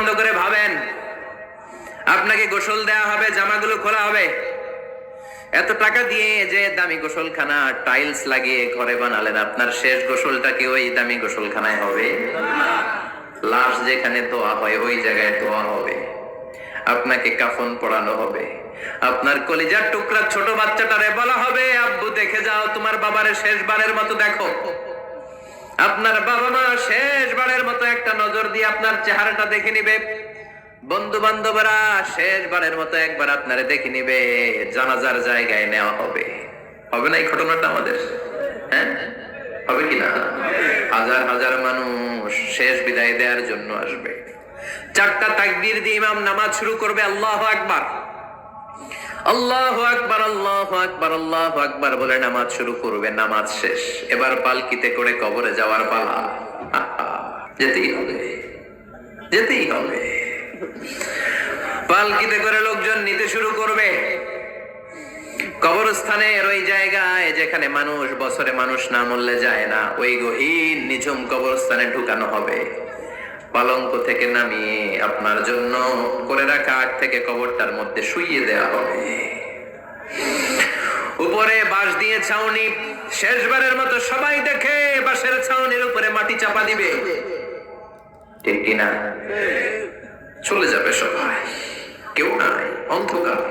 বন্ধ করে ভাবেন, আপনাকে গোসল দেয়া হবে, জামাগুলো খোলা হবে। এত টাকা দিয়ে যে দামি গোসলখানা টাইলস লাগিয়ে ঘরে বানালেন, আপনার শেষ গোসলটা কি ওই দামি গোসলখানায় হবে? লাশ যেখানে ধোয়া হয় ওই জায়গায় ধোয়া হবে। আপনাকে কাফন পরানো হবে। আপনার কলিজার টুকরা ছোট বাচ্চাটারে বলা হবে, আব্বু দেখে যাও তোমার বাবারে শেষবারের মতো দেখো। আপনার বাবা মা শেষবারের মতো একটা নজর দিয়ে আপনার চেহারাটা দেখে নিবে। বন্ধু বান্ধবরা শেষবারের মতো একবার আপনারে দেখে নিবে। জানাজার জায়গায় নেওয়া হবে। হবে না এই ঘটনাটা আমাদের? হ্যাঁ, হবে কিনা? হাজার হাজার মানুষ শেষ বিদায় দেওয়ার জন্য আসবে। 4টা তাকবীর দিয়ে ইমাম নামাজ শুরু করবে। আল্লাহু আকবার, আল্লাহু আকবার, আল্লাহু আকবার, আল্লাহু আকবার বলে নামাজ শুরু করবে। নামাজ শেষ। এবার পালকিতে করে কবরে যাওয়ার পালা। যেতেই হবে, যেতেই হবে। পালকিতে করে লোকজন নিতে শুরু করবে। কবরস্থানের ওই জায়গায় যেখানে মানুষ বছরে মানুষ না মরলে যায় না, ওই গহীন নিঝুম কবরস্থানে ঢুকানো হবে। পালঙ্ক থেকে নামিয়ে আপনার জন্য করে রাখা আগ থেকে কবরটার মধ্যে শুইয়ে দেওয়া হবে। উপরে বাঁশ দিয়ে ছাউনি, শেষবারের মতো সবাই দেখে বাঁশের ছাউনির উপরে মাটি চাপা দিবে। ঠিক কিনা? চলে যাবে সবাই, কেউ নাই, অন্ধকার,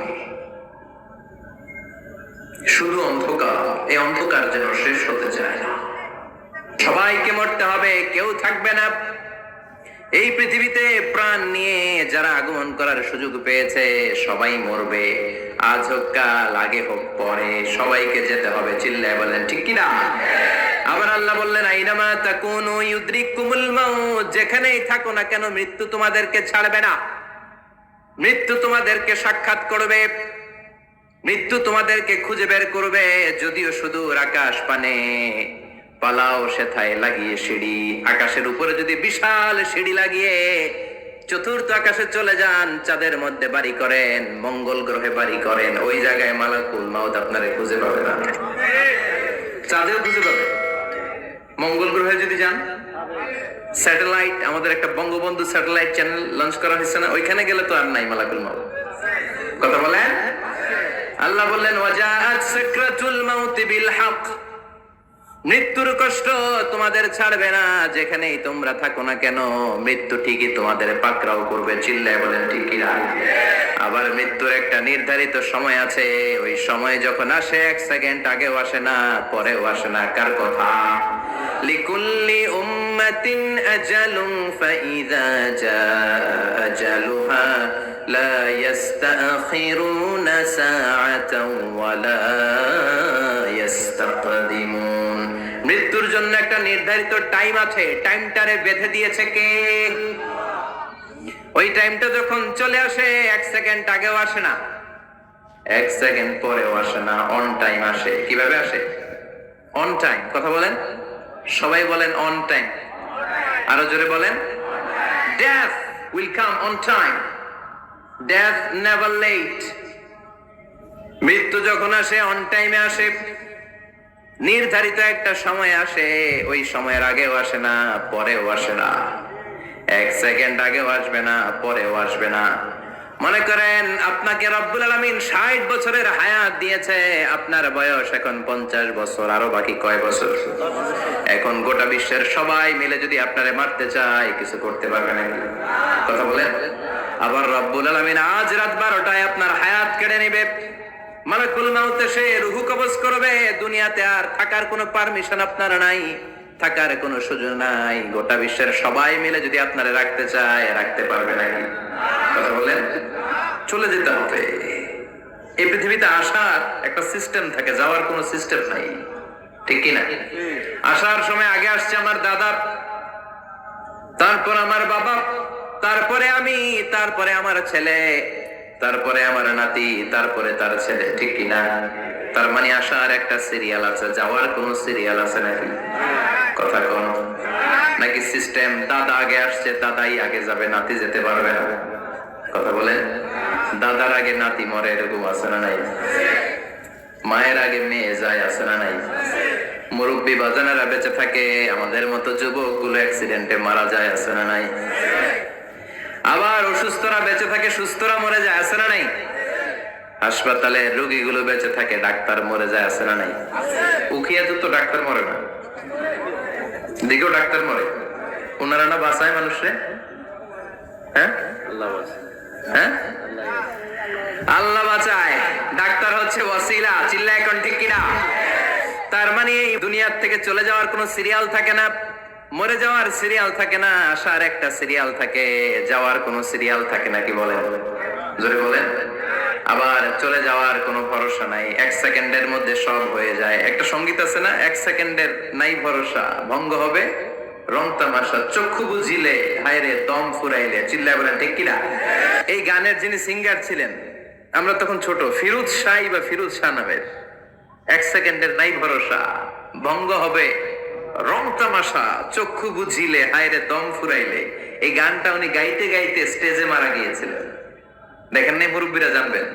শুধু অন্ধকার। এই অন্ধকার যেন শেষ হতে চায় না। সবাইকে মরতে হবে, কেউ থাকবে না। এই পৃথিবীতে প্রাণ নিয়ে যারা আগমন করার সুযোগ পেয়েছে সবাই মরবে। আজ হোক কাল, আগে হোক পরে, সবাইকে যেতে হবে। চিল্লায় বলেন ঠিক কিনা? আবার আল্লাহ বললেন, আইনামা তাকুনু ইউদরিকুমুল মাউত, যেখানেই থাকো না কেন মৃত্যু তোমাদেরকে ছাড়বে না। মৃত্যু তোমাদেরকে সাক্ষাৎ করবে, মৃত্যু তোমাদেরকে খুঁজে বের করবে। যদিও সুদূর আকাশ পানে পালাও সেথায় লাগিয়ে সিঁড়ি, আকাশের উপরে যদি বিশাল সিঁড়ি লাগিয়ে চতুর্থ আকাশে চলে যান, চাঁদের মধ্যে বাড়ি করেন, মঙ্গল গ্রহে বাড়ি করেন, ওই জায়গায় মালাকুল মাউত আপনারে খুঁজে পাবে না। চাঁদেও খুঁজে পাবে। মঙ্গল গ্রহে যদি যান, স্যাটেলাইট, আমাদের একটা বঙ্গবন্ধু স্যাটেলাইট চ্যানেল লঞ্চ করা হয়েছে না, ওইখানে গেলে তো আর নাই মালাকুল মাউত। কথা বলেন। আল্লাহ বললেন, ওয়াজাআত সাকরাতুল মাউত বিল হক, মৃত্যুর কষ্ট তোমাদের ছাড়বে না। যেখানেই তোমরা থাকো না কেন মৃত্যু ঠিকই তোমাদের পাকড়াও করবে। চিল্লায় বলেন ঠিক কিনা? আবার মৃত্যুর একটা নির্ধারিত সময় আছে। ওই সময় যখন আসে 1 সেকেন্ড আগেও আসে না, পরেও আসে না। কার কথা? লিকুল্লি উম্মাতিন আজালুন ফাইযা জাআ আজালুহা লা ইস্তাখিরুনা সাআতাও ওয়া লা ইস্তাকদিমুন। মৃত্যুর জন্য একটা নির্ধারিত টাইম আছে। টাইমটারে বেঁধে দিয়েছে কে? ওই টাইমটা যখন চলে আসে 1 সেকেন্ড আগেও আসে না, 1 সেকেন্ড পরেও আসে না, অন টাইম আসে। কিভাবে আসে? On time. কথা বলেন, সবাই বলেন অন টাইম। আরো জোরে বলেন, death will come on time, death never late. মৃত্যু যখন আসে অন টাইমে আসে। নির্ধারিত একটা সময় আসে, ওই সময়ের আগেও আসে না, পরেও আসে না। 1 সেকেন্ড আগেও আসবে না, পরেও আসবে না। মনে করেন আপনাকে রব্বুল আলামিন 60 বছরের হায়াত দিয়েছে, আপনার বয়স এখন 50 বছর, আরো বাকি কয় বছর? এখন গোটা বিশ্বের সবাই মিলে যদি আপনারে মারতে চায়, কিছু করতে পারবে না। কথা বলেন। আবার রব্বুল আলামিন আজ রাত 12টায় আপনার হায়াত কেড়ে নেবে। মালাকুল মাউত এসে রূহ কবজ করবে। দুনিয়াতে আর থাকার কোনো পারমিশন আপনার নাই, থাকার কোনো সুযোগ নাই। গোটা বিশ্বের সবাই মিলে যদি আপনারে রাখতে চায়, রাখতে পারবে নাকি? কথা বলেন। চলে যেতে হবে। এই পৃথিবীতে আসার একটা সিস্টেম থাকে, যাওয়ার কোনো সিস্টেম নাই। ঠিক কিনা? আসার সময় আগে আসছে আমার দাদা, তারপর আমার বাবা, তারপরে আমি, তারপরে আমার ছেলে, তারপরে আমার নাতি, তারপরে তার ছেলে। ঠিক কিনা? তার মানে আসার একটা সিরিয়াল আছে, যাওয়ার কোন সিরিয়াল আছে নাকি? কথা কোন? নাকি সিস্টেম দাদা আগে আসছে, দাদাই আগে যাবে, নাতি যেতে পারবে না? কথা বলেন। দাদার আগে নাতি মরে, এরকম আছে না নাই? মায়ের আগে মেয়ে যায়, আছে না নাই? মুরব্বী বাজানেরা বেঁচে থাকে, আমাদের মতো যুবক গুলো অ্যাক্সিডেন্টে মারা যায়, আছে না নাই? আবার অসুস্থরা বেঁচে থাকে, সুস্থরা মরে যায়, আছে না নাই? হাসপাতালে রোগীগুলো বেঁচে থাকে, ডাক্তার মরে যায়, আছে না নাই? উখিয়াতে তো ডাক্তার মরে না, দিকেও ডাক্তার মরে। ওনারা না বাঁচায় মানুষরে? হ্যাঁ, হ্যাঁ, আল্লাহ বাঁচায়, ডাক্তার হচ্ছে ওয়াসিলা। চিল্লা এখন ঠিক কিনা? তার মানে এই দুনিয়ার থেকে চলে যাওয়ার কোনো সিরিয়াল থাকে না, মরে যাওয়ার সিরিয়াল থাকে না, আসার একটা সিরিয়াল থাকে, যাওয়ার কোনো সিরিয়াল থাকে না। কি বলেন? জোরে বলেন। আবার চলে যাওয়ার কোনো ভরসা নাই, এক সেকেন্ডের মধ্যে সব হয়ে যায়। একটা সঙ্গীত আছে না, এক সেকেন্ডের নাই ভরসা, ভঙ্গ হবে রং তামাশা, চক্ষু বুঝিলে হায়রে দম ফুরাইলে। চিল্লায় বলেন ঠিক কিনা? এই গানের যিনি সিঙ্গার ছিলেন, আমরা তখন ছোট, ফিরোজ শাহ বা ফিরোজ শাহ নামের, এক সেকেন্ডের নাই ভরসা, ভঙ্গ হবে রং তামাশা, চক্ষু বুঝিলে হায়রে দম ফুরাইলে। এই গানটা উনি গাইতে গাইতে স্টেজে মারা গিয়েছিলেন। দেখেন নাই? মুরব্বীরা জানবেন।